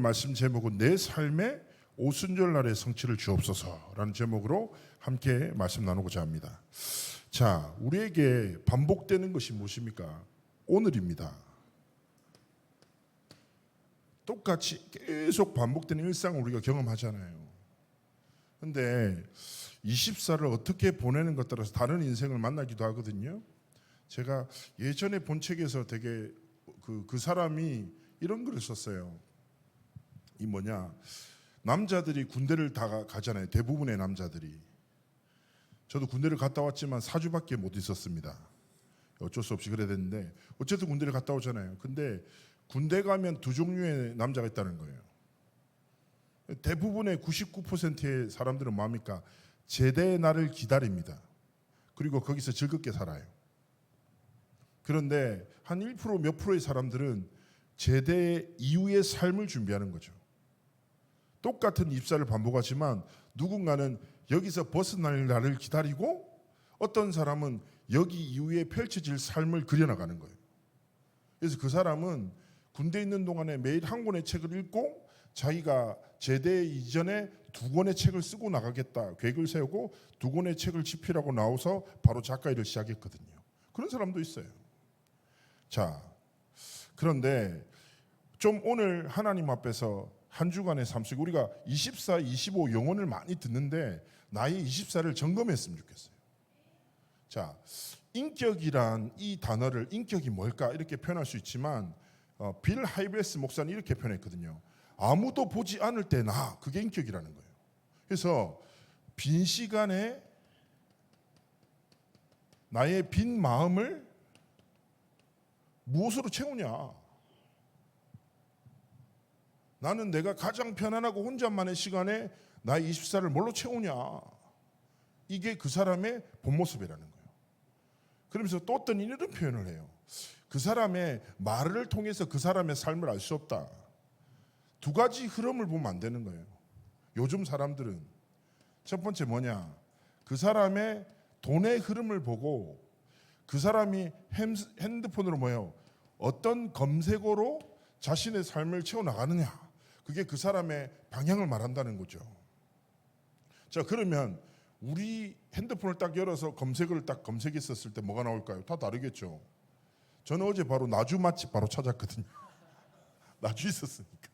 말씀 제목은 내 삶의 오순절날의 성취를 주옵소서라는 제목으로 함께 말씀 나누고자 합니다. 자, 우리에게 반복되는 것이 무엇입니까? 오늘입니다. 똑같이 계속 반복되는 일상을 우리가 경험하잖아요. 근데 24를 어떻게 보내는 것 따라서 다른 인생을 만나기도 하거든요. 제가 예전에 본 책에서 되게 그 사람이 이런 글을 썼어요. 이 뭐냐, 남자들이 군대를 다 가잖아요. 대부분의 남자들이. 저도 군대를 갔다 왔지만 4주밖에 못 있었습니다. 어쩔 수 없이 그래야 되는데 어쨌든 군대를 갔다 오잖아요. 근데 군대 가면 두 종류의 남자가 있다는 거예요. 대부분의 99%의 사람들은 뭡니까? 제대의 날을 기다립니다. 그리고 거기서 즐겁게 살아요. 그런데 한 1% 몇 프로의 사람들은 제대 이후의 삶을 준비하는 거죠. 똑같은 입사를 반복하지만 누군가는 여기서 벗어날 날을 기다리고 어떤 사람은 여기 이후에 펼쳐질 삶을 그려나가는 거예요. 그래서 그 사람은 군대에 있는 동안에 매일 한 권의 책을 읽고 자기가 제대 이전에 2권의 책을 쓰고 나가겠다 계획을 세우고 2권의 책을 집필하고 나와서 바로 작가 일을 시작했거든요. 그런 사람도 있어요. 자, 그런데 좀 오늘 하나님 앞에서 한 주간의 삶 속에 우리가 24, 25 영혼을 많이 듣는데 나의 24를 점검했으면 좋겠어요. 자, 인격이란 이 단어를 인격이 뭘까 이렇게 표현할 수 있지만 빌 하이베스 목사는 이렇게 표현했거든요. 아무도 보지 않을 때 나, 그게 인격이라는 거예요. 그래서 빈 시간에 나의 빈 마음을 무엇으로 채우냐? 나는 내가 가장 편안하고 혼자만의 시간에 나의 24를 뭘로 채우냐? 이게 그 사람의 본 모습이라는 거예요. 그러면서 또 어떤 이런 표현을 해요. 그 사람의 말을 통해서 그 사람의 삶을 알 수 없다. 두 가지 흐름을 보면 안 되는 거예요. 요즘 사람들은 첫 번째 뭐냐? 그 사람의 돈의 흐름을 보고 그 사람이 핸드폰으로 뭐예요? 어떤 검색어로 자신의 삶을 채워나가느냐? 그게 그 사람의 방향을 말한다는 거죠. 자, 그러면 우리 핸드폰을 딱 열어서 검색어를 딱 검색했었을 때 뭐가 나올까요? 다 다르겠죠. 저는 어제 바로 나주 맛집 바로 찾았거든요. 나주 있었으니까.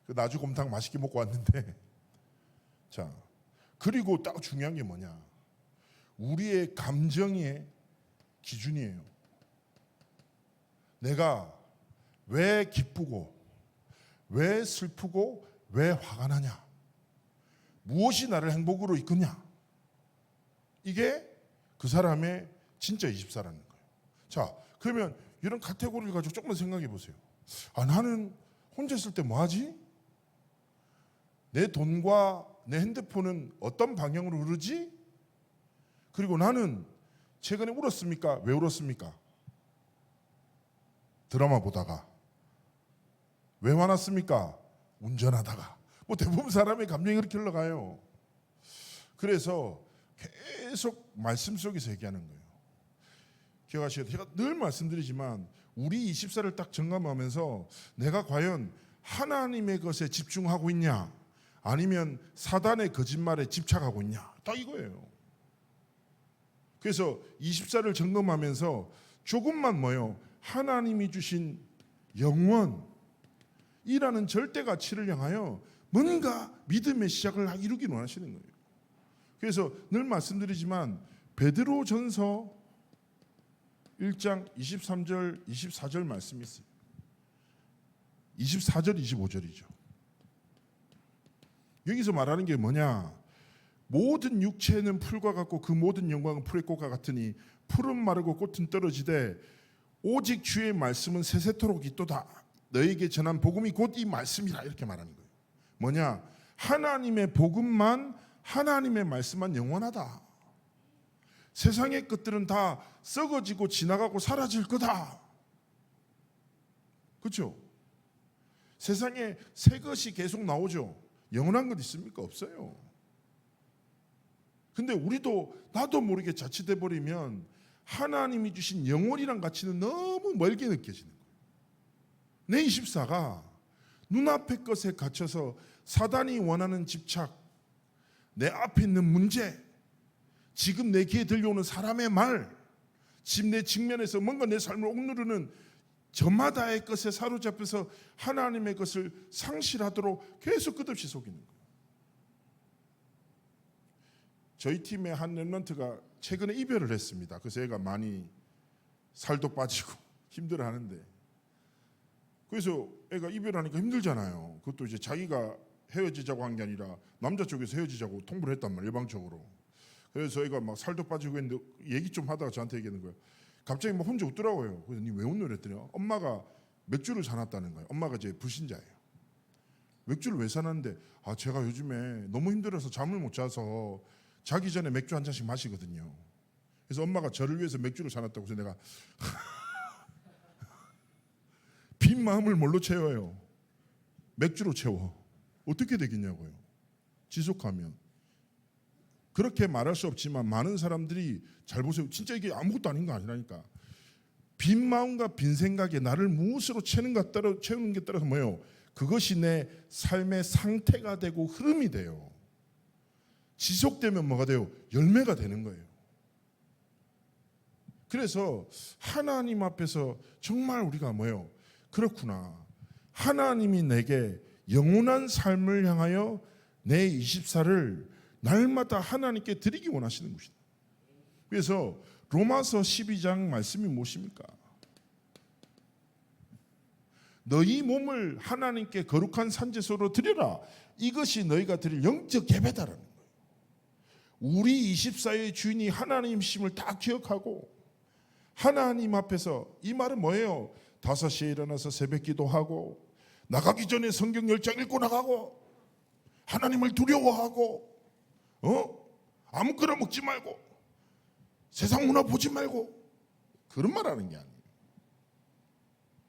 그 나주 곰탕 맛있게 먹고 왔는데, 자, 그리고 딱 중요한 게 뭐냐? 우리의 감정의 기준이에요. 내가 왜 기쁘고 왜 슬프고 왜 화가 나냐? 무엇이 나를 행복으로 이끄냐? 이게 그 사람의 진짜 24라는 거예요. 자, 그러면 이런 카테고리를 가지고 조금만 생각해 보세요. 아, 나는 혼자 있을 때 뭐 하지? 내 돈과 내 핸드폰은 어떤 방향으로 흐르지? 그리고 나는 최근에 울었습니까? 왜 울었습니까? 드라마 보다가. 왜 화났습니까? 운전하다가. 뭐 대부분 사람의 감정이 그렇게 흘러가요. 그래서 계속 말씀 속에서 얘기하는 거예요. 기억하셔야 돼요. 제가 늘 말씀드리지만 우리 24를 딱 점검하면서 내가 과연 하나님의 것에 집중하고 있냐 아니면 사단의 거짓말에 집착하고 있냐 딱 이거예요. 그래서 24를 점검하면서 조금만 뭐요? 하나님이 주신 영원이라는 절대 가치를 향하여 뭔가 믿음의 시작을 이루기 원하시는 거예요. 그래서 늘 말씀드리지만 베드로전서 1장 23절 24절 말씀이 있어요. 24절 25절이죠. 여기서 말하는 게 뭐냐? 모든 육체는 풀과 같고 그 모든 영광은 풀의 꽃과 같으니 풀은 마르고 꽃은 떨어지되 오직 주의 말씀은 세세토록 있도다. 너에게 전한 복음이 곧 이 말씀이라 이렇게 말하는 거예요. 뭐냐? 하나님의 복음만 하나님의 말씀만 영원하다. 세상의 것들은 다 썩어지고 지나가고 사라질 거다. 그렇죠? 세상에 새 것이 계속 나오죠. 영원한 것 있습니까? 없어요. 근데 우리도 나도 모르게 자칫해 버리면 하나님이 주신 영원이란 가치는 너무 멀게 느껴지는 거예요. 내 24가 눈앞의 것에 갇혀서 사단이 원하는 집착, 내 앞에 있는 문제, 지금 내 귀에 들려오는 사람의 말, 지금 내 직면에서 뭔가 내 삶을 억누르는 저마다의 것에 사로잡혀서 하나님의 것을 상실하도록 계속 끝없이 속이는 거예요. 저희 팀의 한 랩런트가 최근에 이별을 했습니다. 그래서 애가 많이 살도 빠지고 힘들어하는데, 그래서 애가 이별하니까 힘들잖아요. 그것도 이제 자기가 헤어지자고 한 게 아니라 남자 쪽에서 헤어지자고 통보를 했단 말이에요, 일방적으로. 그래서 애가 막 살도 빠지고 했는데 얘기 좀 하다가 저한테 얘기하는 거예요. 갑자기 막 혼자 웃더라고요. 그래서 니 왜 웃노 그랬더니 엄마가 맥주를 사놨다는 거예요. 엄마가 이제 불신자예요. 맥주를 왜 사놨는데, 제가 요즘에 너무 힘들어서 잠을 못 자서 자기 전에 맥주 한 잔씩 마시거든요. 그래서 엄마가 저를 위해서 맥주를 사놨다고 해서 내가 빈 마음을 뭘로 채워요? 맥주로 채워. 어떻게 되겠냐고요. 지속하면. 그렇게 말할 수 없지만 많은 사람들이, 잘 보세요, 진짜 이게 아무것도 아닌 거 아니라니까. 빈 마음과 빈 생각에 나를 무엇으로 채우는 게 따라서 뭐예요? 그것이 내 삶의 상태가 되고 흐름이 돼요. 지속되면 뭐가 돼요? 열매가 되는 거예요. 그래서 하나님 앞에서 정말 우리가 뭐예요? 그렇구나, 하나님이 내게 영원한 삶을 향하여 내 24를 날마다 하나님께 드리기 원하시는 것이다. 그래서 로마서 12장 말씀이 무엇입니까? 너희 몸을 하나님께 거룩한 산제소로 드려라. 이것이 너희가 드릴 영적 예배다라는 거예요. 우리 24의 주인이 하나님이심을 다 기억하고 하나님 앞에서, 이 말은 뭐예요? 5시에 일어나서 새벽 기도하고 나가기 전에 성경 10장 읽고 나가고 하나님을 두려워하고 아무거나 먹지 말고 세상 문화 보지 말고, 그런 말 하는 게 아니에요.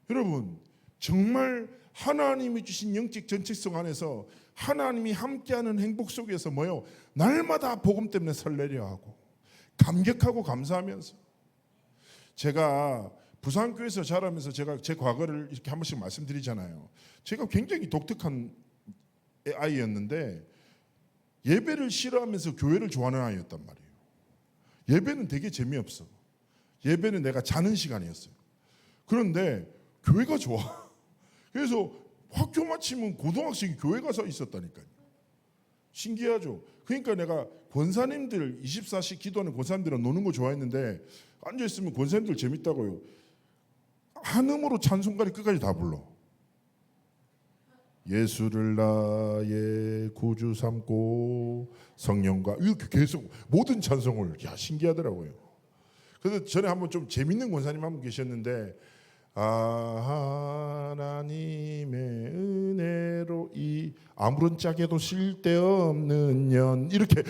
여러분, 정말 하나님이 주신 영적 정체성 안에서 하나님이 함께하는 행복 속에서 뭐예요? 날마다 복음 때문에 설레려 하고 감격하고 감사하면서. 제가 부산교회에서 자라면서 제가 제 과거를 이렇게 한 번씩 말씀드리잖아요. 제가 굉장히 독특한 아이였는데 예배를 싫어하면서 교회를 좋아하는 아이였단 말이에요. 예배는 되게 재미없어. 예배는 내가 자는 시간이었어요. 그런데 교회가 좋아. 그래서 학교 마치면 고등학생이 교회 가서 있었다니까요. 신기하죠. 그러니까 내가 권사님들 24시 기도하는 권사님들은 노는 거 좋아했는데 앉아있으면 권사님들 재밌다고요. 한음으로 찬송가를 끝까지 다 불러. 예수를 나의 구주 삼고 성령과, 이렇게 계속 모든 찬송을, 신기하더라고요. 그래서 전에 한번 좀 재밌는 권사님 한 분 계셨는데, 하나님의 은혜로 이 아무런 짝에도 쓸데없는 년, 이렇게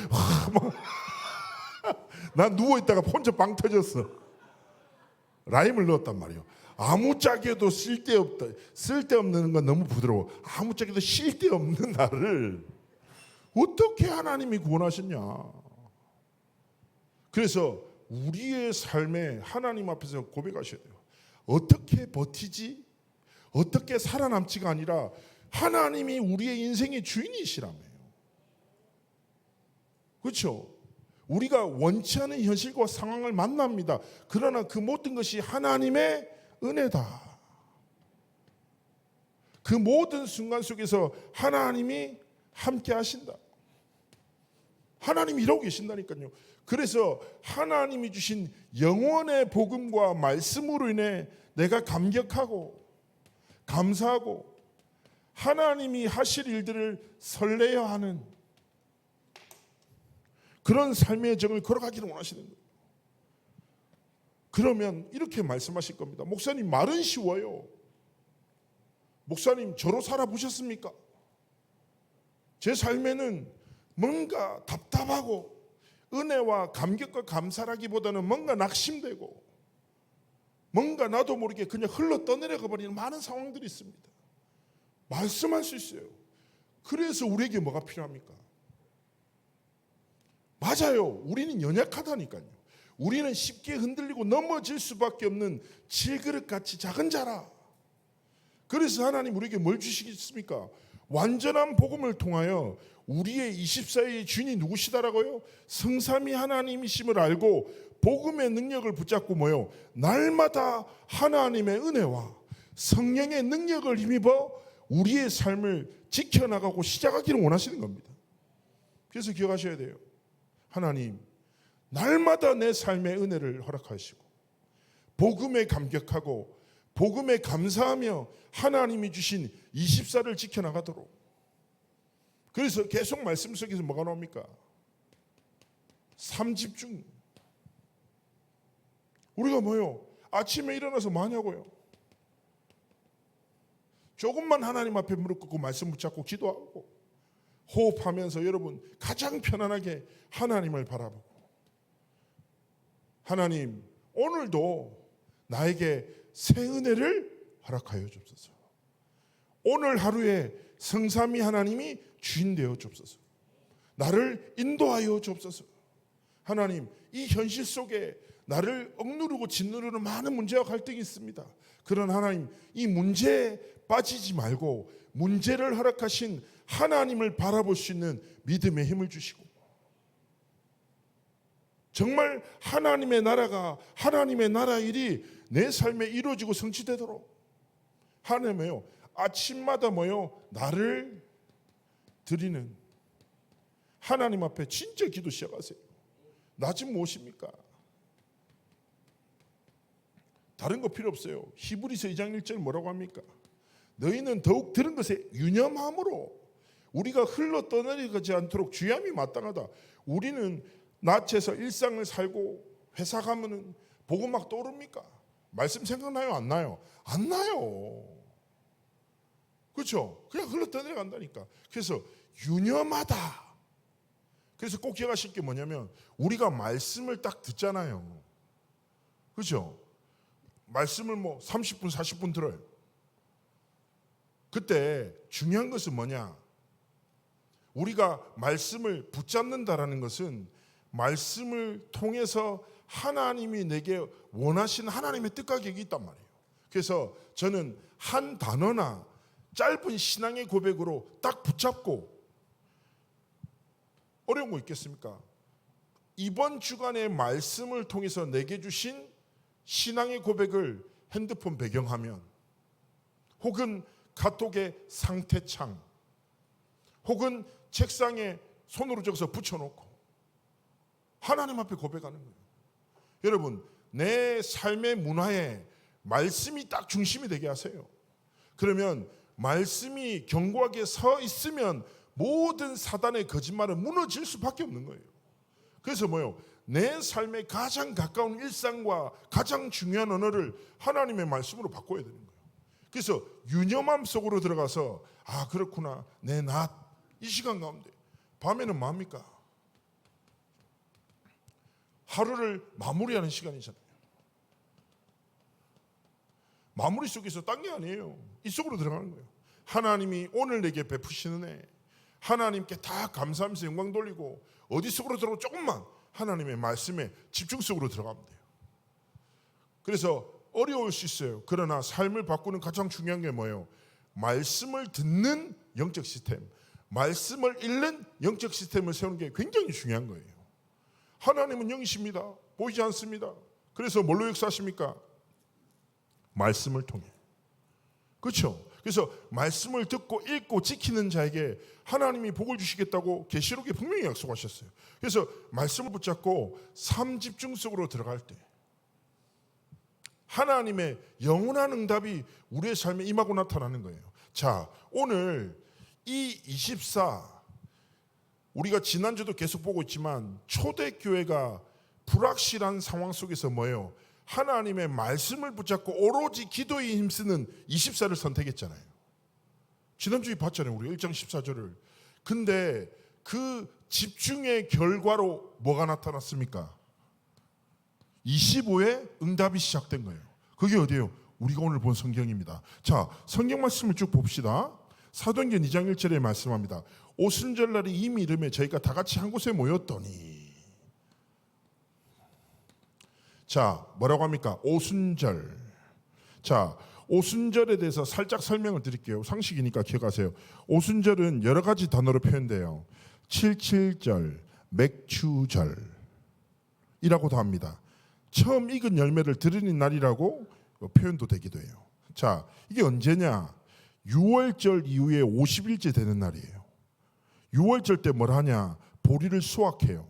난 누워있다가 혼자 빵 터졌어. 라임을 넣었단 말이에요. 아무 짝에도 쓸데없는 건 너무 부드러워. 아무 짝에도 쓸데없는 나를 어떻게 하나님이 구원하셨냐. 그래서 우리의 삶에 하나님 앞에서 고백하셔야 돼요. 어떻게 버티지? 어떻게 살아남지가 아니라 하나님이 우리의 인생의 주인이시라며요. 그렇죠? 우리가 원치 않은 현실과 상황을 만납니다. 그러나 그 모든 것이 하나님의 은혜다. 그 모든 순간 속에서 하나님이 함께 하신다. 하나님이 이러고 계신다니까요. 그래서 하나님이 주신 영원의 복음과 말씀으로 인해 내가 감격하고 감사하고 하나님이 하실 일들을 설레어 하는 그런 삶의 정을 걸어가기를 원하시는 거예요. 그러면 이렇게 말씀하실 겁니다. 목사님, 말은 쉬워요. 목사님, 저로 살아보셨습니까? 제 삶에는 뭔가 답답하고 은혜와 감격과 감사라기보다는 뭔가 낙심되고 뭔가 나도 모르게 그냥 흘러 떠내려가 버리는 많은 상황들이 있습니다. 말씀할 수 있어요. 그래서 우리에게 뭐가 필요합니까? 맞아요. 우리는 연약하다니까요. 우리는 쉽게 흔들리고 넘어질 수밖에 없는 질그릇같이 작은 자라. 그래서 하나님 우리에게 뭘 주시겠습니까? 완전한 복음을 통하여 우리의 24의 주인이 누구시다라고요? 성삼위 하나님이심을 알고 복음의 능력을 붙잡고 뭐요? 날마다 하나님의 은혜와 성령의 능력을 힘입어 우리의 삶을 지켜나가고 시작하기를 원하시는 겁니다. 그래서 기억하셔야 돼요. 하나님, 날마다 내 삶의 은혜를 허락하시고 복음에 감격하고 복음에 감사하며 하나님이 주신 24를 지켜나가도록. 그래서 계속 말씀 속에서 뭐가 나옵니까? 삶집중. 우리가 뭐요? 아침에 일어나서 뭐 하냐고요? 조금만 하나님 앞에 무릎 꿇고 말씀 붙잡고 기도하고 호흡하면서 여러분 가장 편안하게 하나님을 바라보고, 하나님 오늘도 나에게 새 은혜를 허락하여 주옵소서. 오늘 하루에 성삼위 하나님이 주인 되어 주옵소서. 나를 인도하여 주옵소서. 하나님, 이 현실 속에 나를 억누르고 짓누르는 많은 문제와 갈등이 있습니다. 그런 하나님, 이 문제에 빠지지 말고 문제를 허락하신 하나님을 바라볼 수 있는 믿음의 힘을 주시고, 정말 하나님의 나라가, 하나님의 나라 일이 내 삶에 이루어지고 성취되도록 하나님이요, 아침마다 뭐요? 나를 드리는 하나님 앞에 진짜 기도 시작하세요. 나 지금 무엇입니까? 다른 거 필요 없어요. 히브리서 2장 1절 뭐라고 합니까? 너희는 더욱 들은 것에 유념함으로 우리가 흘러 떠내리지 않도록 주의함이 마땅하다. 우리는 낮에서 일상을 살고 회사 가면은 보고 막 떠오릅니까? 말씀 생각나요? 안 나요? 안 나요. 그렇죠? 그냥 흘러 떠내려간다니까. 그래서 유념하다. 그래서 꼭 기억하실 게 뭐냐면 우리가 말씀을 딱 듣잖아요. 그렇죠? 말씀을 뭐 30분 40분 들어요. 그때 중요한 것은 뭐냐? 우리가 말씀을 붙잡는다라는 것은 말씀을 통해서 하나님이 내게 원하시는 하나님의 뜻과 계획이 있단 말이에요. 그래서 저는 한 단어나 짧은 신앙의 고백으로 딱 붙잡고, 어려운 거 있겠습니까? 이번 주간의 말씀을 통해서 내게 주신 신앙의 고백을 핸드폰 배경화면 혹은 카톡의 상태창 혹은 책상에 손으로 적어서 붙여놓고 하나님 앞에 고백하는 거예요. 여러분, 내 삶의 문화에 말씀이 딱 중심이 되게 하세요. 그러면 말씀이 견고하게 서 있으면 모든 사단의 거짓말은 무너질 수밖에 없는 거예요. 그래서 뭐요? 내 삶의 가장 가까운 일상과 가장 중요한 언어를 하나님의 말씀으로 바꿔야 되는 거예요. 그래서 유념함 속으로 들어가서 아 그렇구나, 내 낮, 이 시간 가운데 밤에는 뭡니까? 하루를 마무리하는 시간이잖아요. 마무리 속에서 딴 게 아니에요. 이 속으로 들어가는 거예요. 하나님이 오늘 내게 베푸시는 애, 하나님께 다 감사하면서 영광 돌리고 어디 속으로 들어가고 조금만 하나님의 말씀에 집중 속으로 들어가면 돼요. 그래서 어려울 수 있어요. 그러나 삶을 바꾸는 가장 중요한 게 뭐예요? 말씀을 듣는 영적 시스템, 말씀을 읽는 영적 시스템을 세우는 게 굉장히 중요한 거예요. 하나님은 영이십니다. 보이지 않습니다. 그래서 뭘로 역사하십니까? 말씀을 통해. 그렇죠? 그래서 말씀을 듣고 읽고 지키는 자에게 하나님이 복을 주시겠다고 계시록에 분명히 약속하셨어요. 그래서 말씀을 붙잡고 삶 집중 속으로 들어갈 때 하나님의 영원한 응답이 우리의 삶에 임하고 나타나는 거예요. 자, 오늘 이 24, 우리가 지난주도 계속 보고 있지만 초대교회가 불확실한 상황 속에서 뭐예요? 하나님의 말씀을 붙잡고 오로지 기도에 힘쓰는 24를 선택했잖아요. 지난주에 봤잖아요. 우리 1장 14절을. 근데 그 집중의 결과로 뭐가 나타났습니까? 25의 응답이 시작된 거예요. 그게 어디예요? 우리가 오늘 본 성경입니다. 자, 성경 말씀을 쭉 봅시다. 사도행전 2장 1절에 말씀합니다. 오순절날이 이미 이르매 저희가 다 같이 한 곳에 모였더니, 자, 뭐라고 합니까? 오순절. 자, 오순절에 대해서 살짝 설명을 드릴게요. 상식이니까 기억하세요. 오순절은 여러 가지 단어로 표현돼요. 칠칠절, 맥추절이라고도 합니다. 처음 익은 열매를 드리는 날이라고 표현도 되기도 해요. 자, 이게 언제냐? 6월절 이후에 50일째 되는 날이에요. 6월절 때 뭘 하냐? 보리를 수확해요.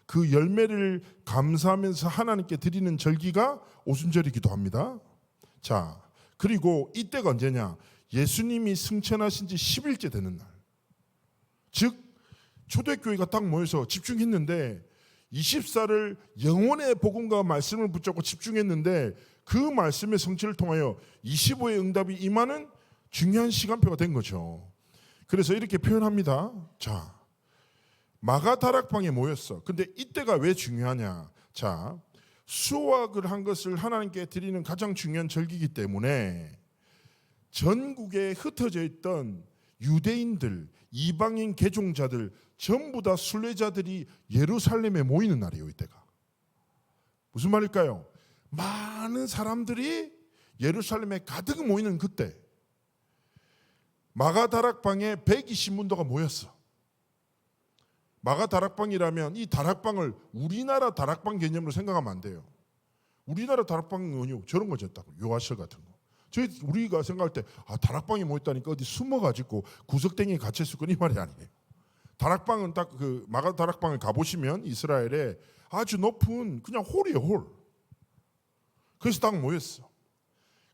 그 열매를 감사하면서 하나님께 드리는 절기가 오순절이기도 합니다. 자, 그리고 이때가 언제냐? 예수님이 승천하신 지 10일째 되는 날. 즉 초대교회가 딱 모여서 집중했는데 24를 영혼의 복음과 말씀을 붙잡고 집중했는데 그 말씀의 성취를 통하여 25의 응답이 임하는 중요한 시간표가 된 거죠. 그래서 이렇게 표현합니다. 자, 마가다락방에 모였어. 근데 이때가 왜 중요하냐? 자, 수확을 한 것을 하나님께 드리는 가장 중요한 절기이기 때문에 전국에 흩어져 있던 유대인들, 이방인 개종자들 전부 다 순례자들이 예루살렘에 모이는 날이에요. 이때가 무슨 말일까요? 많은 사람들이 예루살렘에 가득 모이는 그때 마가다락방에 120문도가 모였어. 마가다락방이라면 이 다락방을 우리나라 다락방 개념으로 생각하면 안 돼요. 우리나라 다락방은 저런 거죠. 딱 요아실 같은 거. 우리가 생각할 때 다락방이 모였다니까 어디 숨어가지고 구석탱이에 갇혔을 거니 말이 아니에요. 다락방은 딱 그 마가다락방을 가보시면 이스라엘에 아주 높은 그냥 홀이에요. 홀. 그래서 딱 모였어.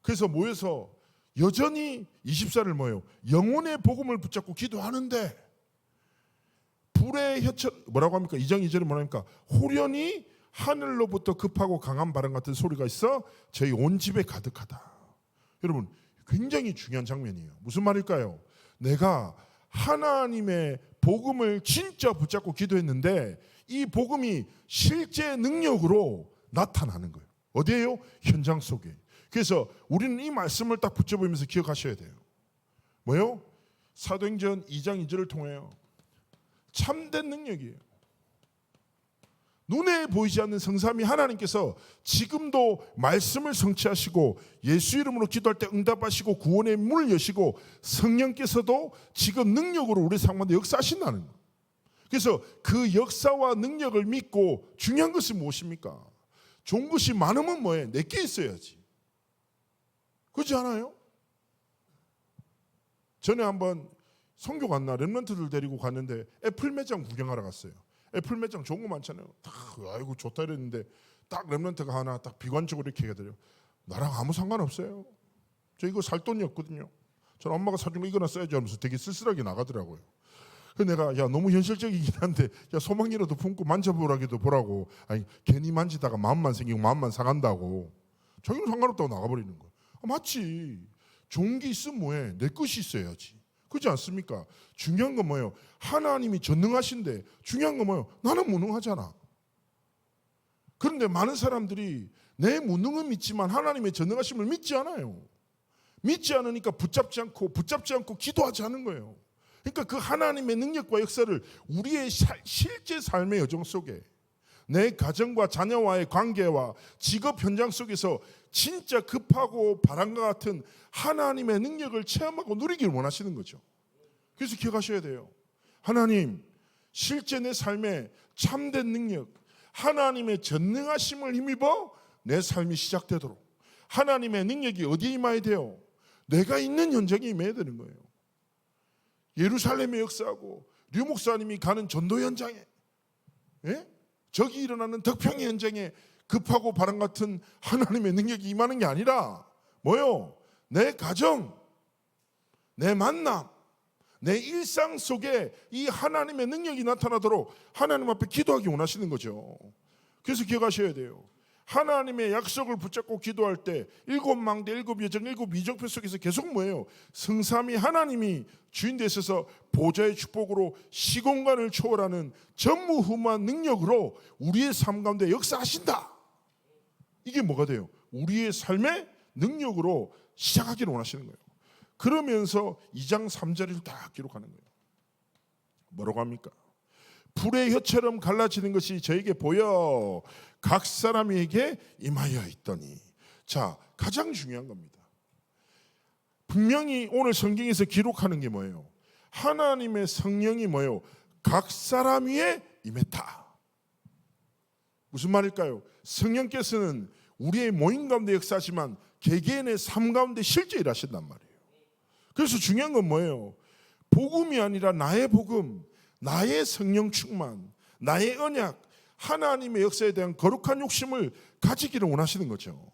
그래서 모여서 여전히 24를 모여 영혼의 복음을 붙잡고 기도하는데 불의 혀처 뭐라고 합니까? 2장 2절에 뭐랍니까? 호련히 하늘로부터 급하고 강한 바람 같은 소리가 있어 저희 온 집에 가득하다. 여러분 굉장히 중요한 장면이에요. 무슨 말일까요? 내가 하나님의 복음을 진짜 붙잡고 기도했는데 이 복음이 실제 능력으로 나타나는 거예요. 어디에요? 현장 속에. 그래서 우리는 이 말씀을 딱 붙잡으면서 기억하셔야 돼요. 뭐요? 사도행전 2장 2절을 통해요. 참된 능력이에요. 눈에 보이지 않는 성삼위 하나님께서 지금도 말씀을 성취하시고 예수 이름으로 기도할 때 응답하시고 구원의 문을 여시고 성령께서도 지금 능력으로 우리 상황에 역사하신다는 거예요. 그래서 그 역사와 능력을 믿고 중요한 것은 무엇입니까? 좋은 것이 많으면 뭐해? 내게 있어야지. 그렇지 않아요? 전에 한번 선교 갔나 렘넌트들 데리고 갔는데 애플 매장 구경하러 갔어요. 애플 매장 좋은 거 많잖아요. 딱 아이고 좋다 이랬는데 딱 렘넌트가 하나 딱 비관적으로 이렇게 얘기하더래요. 나랑 아무 상관없어요. 저 이거 살 돈이 없거든요. 전 엄마가 사준 거 이거나 써야지 하면서 되게 쓸쓸하게 나가더라고요. 그래서 내가 야 너무 현실적이긴 한데 야 소망이라도 품고 만져보라기도 보라고. 아니 괜히 만지다가 마음만 생기고 마음만 상한다고. 자기는 상관없다고 나가버리는 거예요. 맞지. 좋은 게 있으면 뭐해? 내 것이 있어야지. 그렇지 않습니까? 중요한 건 뭐예요? 하나님이 전능하신데 중요한 건 뭐예요? 나는 무능하잖아. 그런데 많은 사람들이 내 무능은 믿지만 하나님의 전능하심을 믿지 않아요. 믿지 않으니까 붙잡지 않고 기도하지 않는 거예요. 그러니까 그 하나님의 능력과 역사를 우리의 실제 삶의 여정 속에 내 가정과 자녀와의 관계와 직업 현장 속에서 진짜 급하고 바람과 같은 하나님의 능력을 체험하고 누리기를 원하시는 거죠. 그래서 기억하셔야 돼요. 하나님, 실제 내 삶에 참된 능력, 하나님의 전능하심을 힘입어 내 삶이 시작되도록 하나님의 능력이 어디에 임해야 돼요? 내가 있는 현장에 임해야 되는 거예요. 예루살렘에 역사하고 류 목사님이 가는 전도 현장에, 예? 저기 일어나는 덕평의 현장에 급하고 바람 같은 하나님의 능력이 임하는 게 아니라 뭐요? 내 가정, 내 만남, 내 일상 속에 이 하나님의 능력이 나타나도록 하나님 앞에 기도하기 원하시는 거죠. 그래서 기억하셔야 돼요. 하나님의 약속을 붙잡고 기도할 때 일곱 망대, 일곱 여정, 일곱 이적표 속에서 계속 뭐예요? 성삼위 하나님이 주인 되셔서 보좌의 축복으로 시공간을 초월하는 전무후무한 능력으로 우리의 삶 가운데 역사하신다. 이게 뭐가 돼요? 우리의 삶의 능력으로 시작하기를 원하시는 거예요. 그러면서 2장 3절을 딱 기록하는 거예요. 뭐라고 합니까? 불의 혀처럼 갈라지는 것이 저에게 보여 각 사람에게 임하여 있더니. 자, 가장 중요한 겁니다. 분명히 오늘 성경에서 기록하는 게 뭐예요? 하나님의 성령이 뭐예요? 각 사람 위에 임했다. 무슨 말일까요? 성령께서는 우리의 모임 가운데 역사하지만 개개인의 삶 가운데 실제 일하신단 말이에요. 그래서 중요한 건 뭐예요? 복음이 아니라 나의 복음, 나의 성령 충만, 나의 언약, 하나님의 역사에 대한 거룩한 욕심을 가지기를 원하시는 거죠.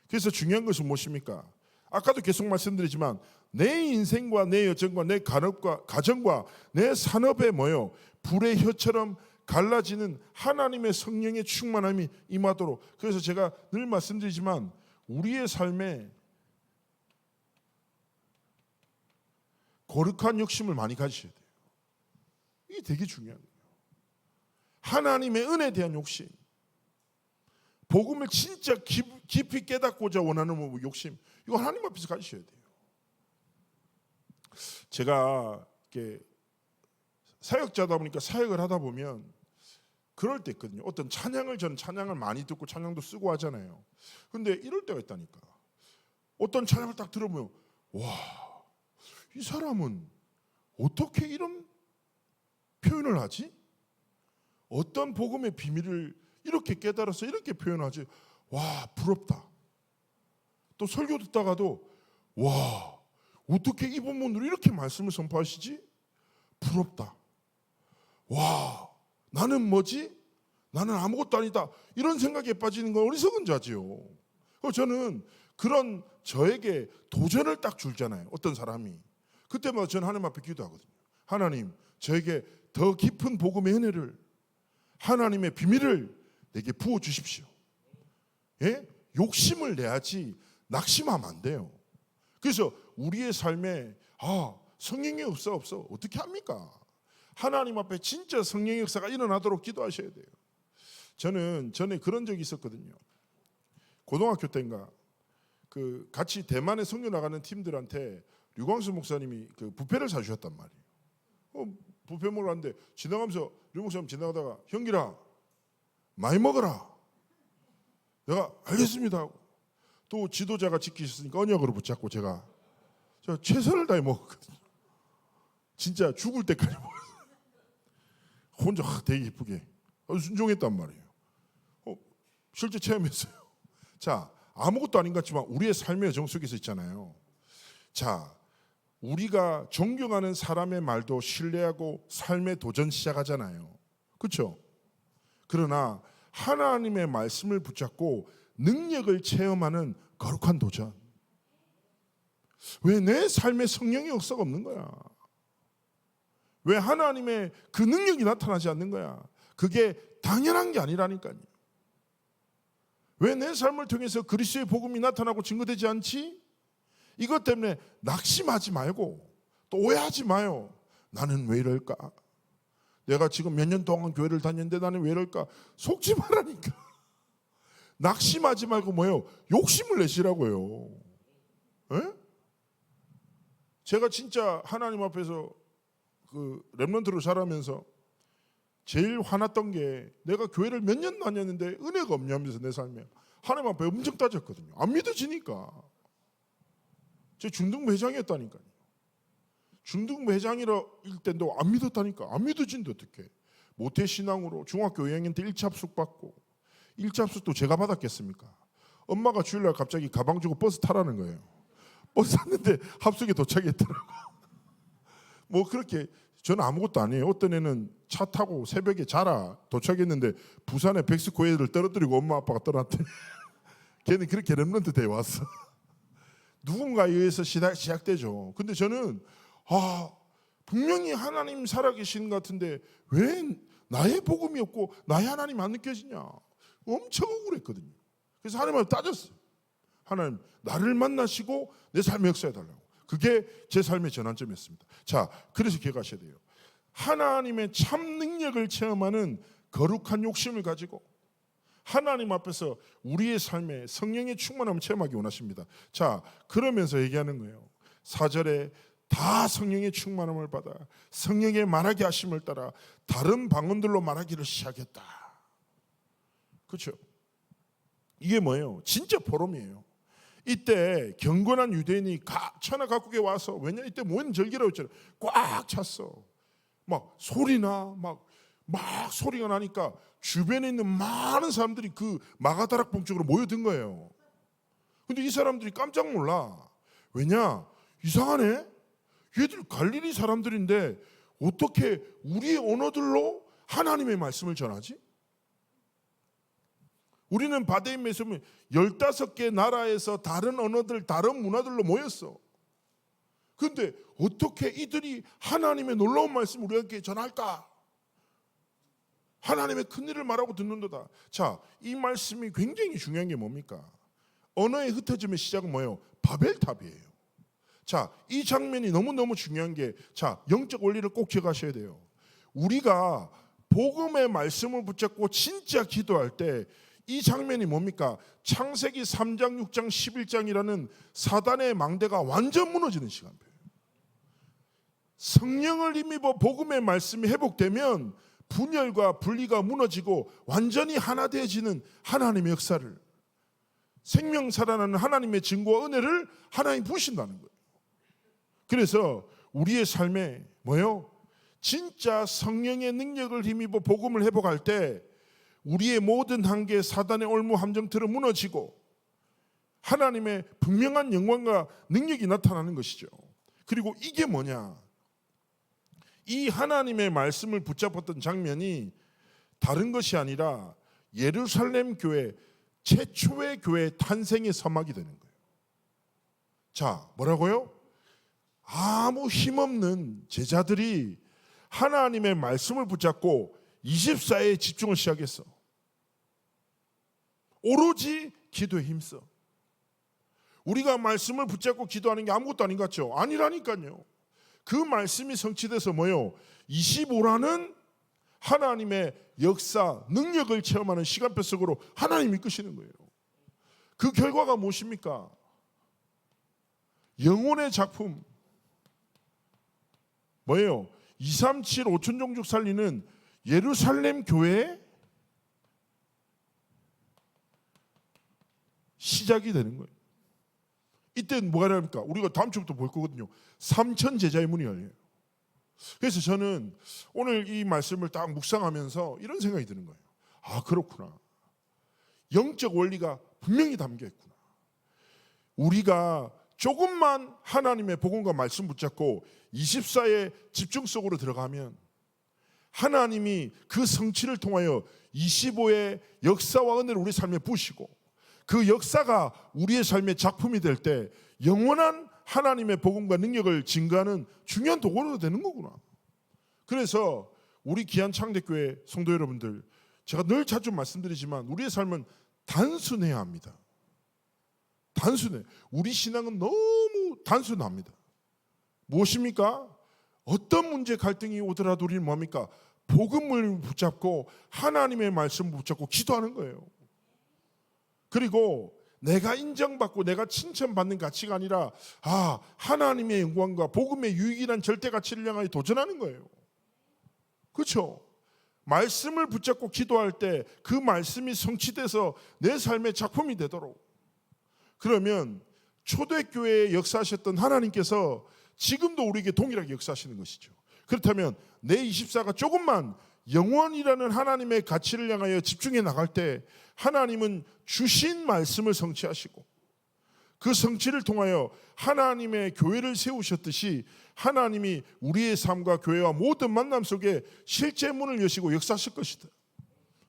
그래서 중요한 것은 무엇입니까? 아까도 계속 말씀드리지만 내 인생과 내 여정과 내 가정과 내 산업에 뭐예요? 불의 혀처럼 갈라지는 하나님의 성령의 충만함이 임하도록. 그래서 제가 늘 말씀드리지만 우리의 삶에 거룩한 욕심을 많이 가지셔야 돼요. 이게 되게 중요한 거예요. 하나님의 은혜에 대한 욕심, 복음을 진짜 깊이 깨닫고자 원하는 욕심, 이거 하나님 앞에서 가지셔야 돼요. 제가 이렇게 사역자다 보니까 사역을 하다 보면 그럴 때 있거든요. 어떤 저는 찬양을 많이 듣고 찬양도 쓰고 하잖아요. 근데 이럴 때가 있다니까. 어떤 찬양을 딱 들으면 와, 이 사람은 어떻게 이런 표현을 하지? 어떤 복음의 비밀을 이렇게 깨달아서 이렇게 표현하지? 와, 부럽다. 또 설교 듣다가도 와, 어떻게 이 본문으로 이렇게 말씀을 선포하시지? 부럽다. 와, 나는 뭐지? 나는 아무것도 아니다. 이런 생각에 빠지는 건 어리석은 자지요. 저는 그런 저에게 도전을 딱 줄잖아요. 어떤 사람이. 그때마다 저는 하나님 앞에 기도하거든요. 하나님, 저에게 더 깊은 복음의 은혜를, 하나님의 비밀을 내게 부어주십시오. 예? 욕심을 내야지 낙심하면 안 돼요. 그래서 우리의 삶에 성령이 없어 어떻게 합니까? 하나님 앞에 진짜 성령의 역사가 일어나도록 기도하셔야 돼요. 저는 전에 그런 적이 있었거든요. 고등학교 때인가 같이 대만에 선교 나가는 팀들한테 류광수 목사님이 그 뷔페를 사주셨단 말이에요. 뷔페 먹으러 갔는데 지나가면서 류 목사님 지나가다가 형기라 많이 먹어라. 내가 알겠습니다 하고 또 지도자가 지키셨으니까 언약으로 붙잡고 제가 최선을 다해 먹었거든요. 진짜 죽을 때까지 먹었어요. 혼자 되게 예쁘게 순종했단 말이에요. 실제 체험했어요. 자, 아무것도 아닌 것 같지만 우리의 삶의 여정 속에서 있잖아요. 자, 우리가 존경하는 사람의 말도 신뢰하고 삶의 도전 시작하잖아요. 그렇죠? 그러나 하나님의 말씀을 붙잡고 능력을 체험하는 거룩한 도전. 왜 내 삶에 성령의 역사가 없는 거야? 왜 하나님의 그 능력이 나타나지 않는 거야? 그게 당연한 게 아니라니까요. 왜 내 삶을 통해서 그리스도의 복음이 나타나고 증거되지 않지? 이것 때문에 낙심하지 말고 또 오해하지 마요. 나는 왜 이럴까? 내가 지금 몇 년 동안 교회를 다녔는데 나는 왜 이럴까? 속지 말라니까. 낙심하지 말고 뭐예요? 욕심을 내시라고요. 에? 제가 진짜 하나님 앞에서 렘넌트로 자라면서 제일 화났던 게 내가 교회를 몇 년 다녔는데 은혜가 없냐면서 내 삶에 하나님 앞에 엄청 따졌거든요. 안 믿어지니까. 제 중등부 회장이었다니까요. 중등부 회장일 때도 안 믿었다니까. 안 믿어진데 어떡해. 모태신앙으로 중학교 2학년 때 1차 합숙 받고 1차 합숙도 제가 받았겠습니까? 엄마가 주일날 갑자기 가방 주고 버스 타라는 거예요. 버스 탔는데 합숙에 도착했더라고. 뭐 그렇게 저는 아무것도 아니에요. 어떤 애는 차 타고 새벽에 자라 도착했는데 부산에 백스코에를 떨어뜨리고 엄마 아빠가 떠났대. 걔는 그렇게 렘넌트 돼 왔어. 누군가에 의해서 시작되죠. 근데 저는 분명히 하나님 살아계시는 것 같은데 왜 나의 복음이 없고 나의 하나님이 안 느껴지냐. 엄청 억울했거든요. 그래서 하나님을 따졌어요. 하나님 나를 만나시고 내 삶에 역사해달라고. 그게 제 삶의 전환점이었습니다. 자, 그래서 기억하셔야 돼요. 하나님의 참 능력을 체험하는 거룩한 욕심을 가지고 하나님 앞에서 우리의 삶에 성령의 충만함을 체험하기 원하십니다. 자, 그러면서 얘기하는 거예요. 4절에 다 성령의 충만함을 받아 성령의 말하게 하심을 따라 다른 방언들로 말하기를 시작했다. 그렇죠? 이게 뭐예요? 진짜 보름이에요. 이때 경건한 유대인이 천하 각국에 와서, 왜냐 이때 무한절기라고 했잖아요. 꽉 찼어. 막 소리나 막 소리가 나니까 주변에 있는 많은 사람들이 그 마가다락봉 쪽으로 모여든 거예요. 근데 이 사람들이 깜짝 놀라. 왜냐? 이상하네. 얘들 갈릴리 사람들인데 어떻게 우리의 언어들로 하나님의 말씀을 전하지? 우리는 바데임 메소면 15개 나라에서 다른 언어들, 다른 문화들로 모였어. 그런데 어떻게 이들이 하나님의 놀라운 말씀을 우리에게 전할까? 하나님의 큰일을 말하고 듣는도다. 자, 이 말씀이 굉장히 중요한 게 뭡니까? 언어의 흩어짐의 시작은 뭐예요? 바벨탑이에요. 자, 이 장면이 너무너무 중요한 게, 자, 영적 원리를 꼭 기억하셔야 돼요. 우리가 복음의 말씀을 붙잡고 진짜 기도할 때 이 장면이 뭡니까? 창세기 3장, 6장, 11장이라는 사단의 망대가 완전 무너지는 시간이에요. 성령을 힘입어 복음의 말씀이 회복되면 분열과 분리가 무너지고 완전히 하나 되어지는 하나님의 역사를, 생명 살아나는 하나님의 증거와 은혜를 하나님 부으신다는 거예요. 그래서 우리의 삶에 뭐요? 진짜 성령의 능력을 힘입어 복음을 회복할 때 우리의 모든 한계, 사단의 올무 함정틀은 무너지고 하나님의 분명한 영광과 능력이 나타나는 것이죠. 그리고 이게 뭐냐? 이 하나님의 말씀을 붙잡았던 장면이 다른 것이 아니라 예루살렘 교회, 최초의 교회 탄생의 서막이 되는 거예요. 자, 뭐라고요? 아무 힘없는 제자들이 하나님의 말씀을 붙잡고 24에 집중을 시작했어. 오로지 기도에 힘써. 우리가 말씀을 붙잡고 기도하는 게 아무것도 아닌 것 같죠? 아니라니까요. 그 말씀이 성취돼서 뭐요? 25라는 하나님의 역사, 능력을 체험하는 시간표 속으로 하나님이 이끄시는 거예요. 그 결과가 무엇입니까? 영혼의 작품. 뭐예요? 237 5천 종족 살리는 예루살렘 교회의 시작이 되는 거예요. 이때는 뭐가 일어납니까? 우리가 다음 주부터 볼 거거든요. 3천 제자의 문이 열려요. 그래서 저는 오늘 이 말씀을 딱 묵상하면서 이런 생각이 드는 거예요. 아, 그렇구나. 영적 원리가 분명히 담겨 있구나. 우리가 조금만 하나님의 복음과 말씀 붙잡고 24의 집중 속으로 들어가면 하나님이 그 성취를 통하여 25의 역사와 은혜를 우리 삶에 부으시고 그 역사가 우리의 삶의 작품이 될 때 영원한 하나님의 복음과 능력을 증거하는 중요한 도구로 되는 거구나. 그래서 우리 귀한 창대교회 성도 여러분들, 제가 늘 자주 말씀드리지만 우리의 삶은 단순해야 합니다. 단순해. 우리 신앙은 너무 단순합니다. 무엇입니까? 어떤 문제 갈등이 오더라도 우리는 뭡니까? 복음을 붙잡고 하나님의 말씀을 붙잡고 기도하는 거예요. 그리고 내가 인정받고 내가 칭찬받는 가치가 아니라 하나님의 영광과 복음의 유익이란 절대 가치를 향하여 도전하는 거예요. 그렇죠? 말씀을 붙잡고 기도할 때 그 말씀이 성취돼서 내 삶의 작품이 되도록, 그러면 초대교회에 역사하셨던 하나님께서 지금도 우리에게 동일하게 역사하시는 것이죠. 그렇다면 내 24가 조금만 영원이라는 하나님의 가치를 향하여 집중해 나갈 때 하나님은 주신 말씀을 성취하시고 그 성취를 통하여 하나님의 교회를 세우셨듯이 하나님이 우리의 삶과 교회와 모든 만남 속에 실제 문을 여시고 역사하실 것이다.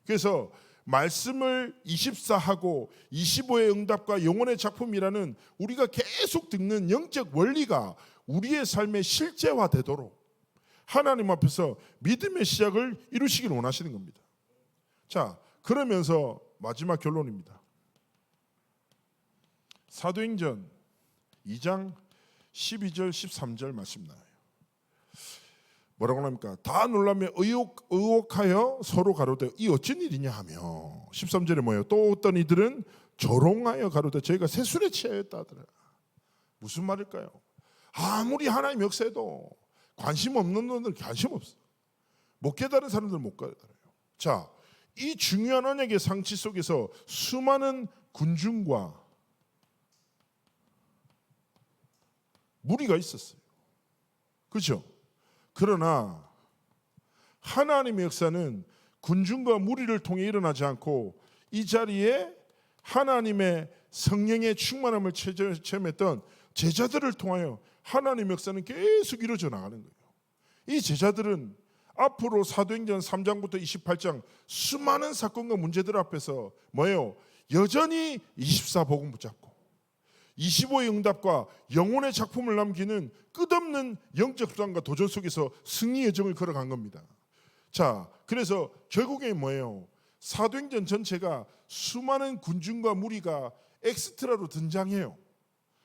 그래서 말씀을 24하고 25의 응답과 영혼의 작품이라는 우리가 계속 듣는 영적 원리가 우리의 삶의 실제화되도록 하나님 앞에서 믿음의 시작을 이루시길 원하시는 겁니다. 자, 그러면서 마지막 결론입니다. 사도행전 2장 12절 13절 말씀 나와요. 뭐라고 합니까? 다 놀라며 의혹하여 서로 가로되 이 어쩐 일이냐 하며 13절에 뭐예요? 또 어떤 이들은 조롱하여 가로되 저희가 세술에 취하였다 하더라. 무슨 말일까요? 아무리 하나님 역사에도 관심 없는 놈들 관심 없어. 못 깨달은 사람들 못 깨달아요. 자, 이 중요한 언약의 상치 속에서 수많은 군중과 무리가 있었어요. 그렇죠? 그러나 하나님의 역사는 군중과 무리를 통해 일어나지 않고 이 자리에 하나님의 성령의 충만함을 체험했던 제자들을 통하여 하나님의 역사는 계속 이루어져 나가는 거예요. 이 제자들은 앞으로 사도행전 3장부터 28장 수많은 사건과 문제들 앞에서 뭐예요? 여전히 24복음 붙잡고 25의 응답과 영혼의 작품을 남기는 끝없는 영적 수단과 도전 속에서 승리 여정을 걸어간 겁니다. 자, 그래서 결국에 뭐예요? 사도행전 전체가 수많은 군중과 무리가 엑스트라로 등장해요.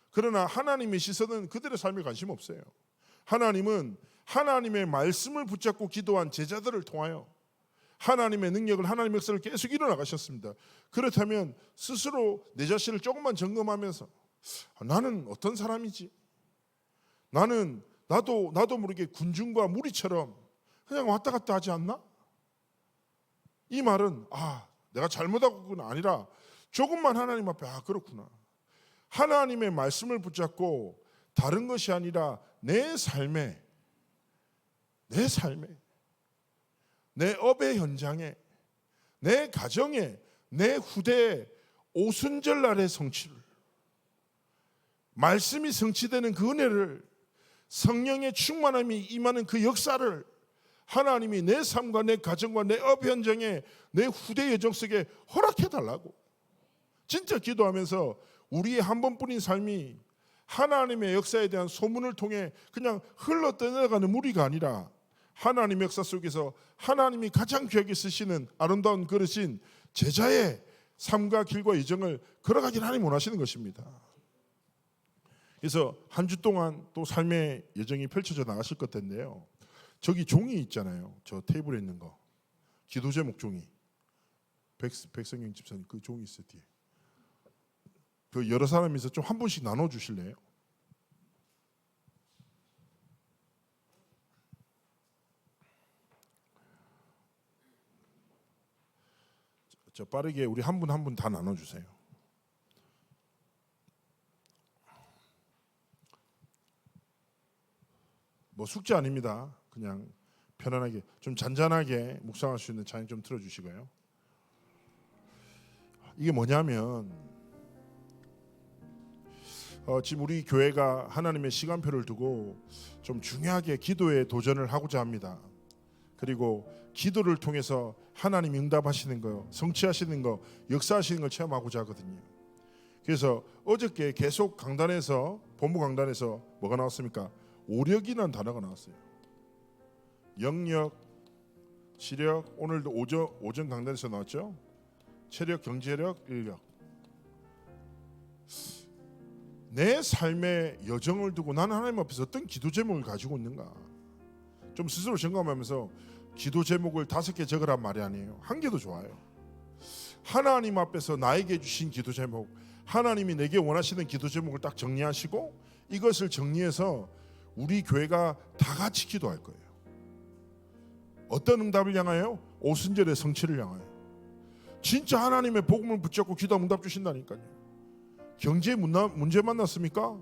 그러나 하나님의 시선은 그들의 삶에 관심 없어요. 하나님은 하나님의 말씀을 붙잡고 기도한 제자들을 통하여 하나님의 능력을, 하나님의 역사를 계속 일어나가셨습니다. 그렇다면 스스로 내 자신을 조금만 점검하면서 나는 어떤 사람이지? 나도 모르게 군중과 무리처럼 그냥 왔다 갔다 하지 않나? 이 말은 내가 잘못하고는 아니라 조금만 하나님 앞에 그렇구나. 하나님의 말씀을 붙잡고 다른 것이 아니라 내 삶에, 내 업의 현장에, 내 가정에, 내 후대에 오순절날의 성취를, 말씀이 성취되는 그 은혜를, 성령의 충만함이 임하는 그 역사를 하나님이 내 삶과 내 가정과 내 업 현장에, 내 후대 여정 속에 허락해 달라고 진짜 기도하면서 우리의 한 번뿐인 삶이 하나님의 역사에 대한 소문을 통해 그냥 흘러 떠나가는 무리가 아니라 하나님의 역사 속에서 하나님이 가장 귀하게 쓰시는 아름다운 그릇인 제자의 삶과 길과 여정을 걸어가길 하나님 원하시는 것입니다. 그래서 한 주 동안 또 삶의 여정이 펼쳐져 나가실 것 텐데요. 저기 종이 있잖아요. 저 테이블에 있는 거. 기도 제목 종이. 백성경 집사님 그 종이 있어요 뒤에. 그 여러 사람이서 좀 한 분씩 나눠 주실래요? 저 빠르게 우리 한 분 한 분 다 나눠 주세요. 뭐 숙제 아닙니다. 그냥 편안하게 좀 잔잔하게 묵상할 수 있는 찬양 좀 틀어주시고요. 이게 뭐냐면 지금 우리 교회가 하나님의 시간표를 두고 좀 중요하게 기도에 도전을 하고자 합니다. 그리고 기도를 통해서 하나님 응답하시는 거, 성취하시는 거, 역사하시는 걸 체험하고자 하거든요. 그래서 어저께 계속 강단에서, 본부 강단에서 뭐가 나왔습니까? 오력이라는 단어가 나왔어요. 영력, 지력, 오늘도 오전 강단에서 나왔죠. 체력, 경제력, 인력. 내 삶의 여정을 두고 나는 하나님 앞에서 어떤 기도 제목을 가지고 있는가, 좀 스스로 점검하면서 기도 제목을 5개 적으란 말이 아니에요. 1개도 좋아요. 하나님 앞에서 나에게 주신 기도 제목, 하나님이 내게 원하시는 기도 제목을 딱 정리하시고 이것을 정리해서 우리 교회가 다 같이 기도할 거예요. 어떤 응답을 향하여? 오순절의 성취를 향하여. 진짜 하나님의 복음을 붙잡고 기도하면 응답 주신다니까요. 경제 문제 만났습니까?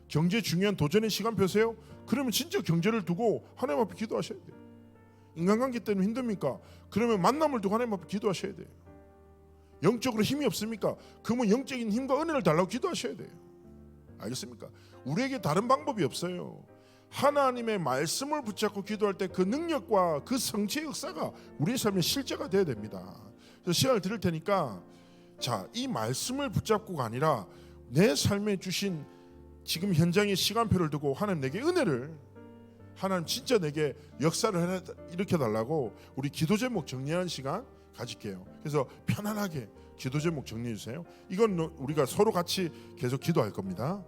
경제 중요한 도전의 시간표세요? 그러면 진짜 경제를 두고 하나님 앞에 기도하셔야 돼요. 인간관계 때문에 힘듭니까? 그러면 만남을 두고 하나님 앞에 기도하셔야 돼요. 영적으로 힘이 없습니까? 그러면 영적인 힘과 은혜를 달라고 기도하셔야 돼요. 알겠습니까? 우리에게 다른 방법이 없어요. 하나님의 말씀을 붙잡고 기도할 때 그 능력과 그 성취의 역사가 우리의 삶의 실제가 돼야 됩니다. 그래서 시간을 드릴 테니까 자, 이 말씀을 붙잡고가 아니라 내 삶에 주신 지금 현장의 시간표를 두고 하나님 내게 은혜를, 하나님 진짜 내게 역사를 일으켜달라고 우리 기도 제목 정리하는 시간 가질게요. 그래서 편안하게 기도 제목 정리해 주세요. 이건 우리가 서로 같이 계속 기도할 겁니다.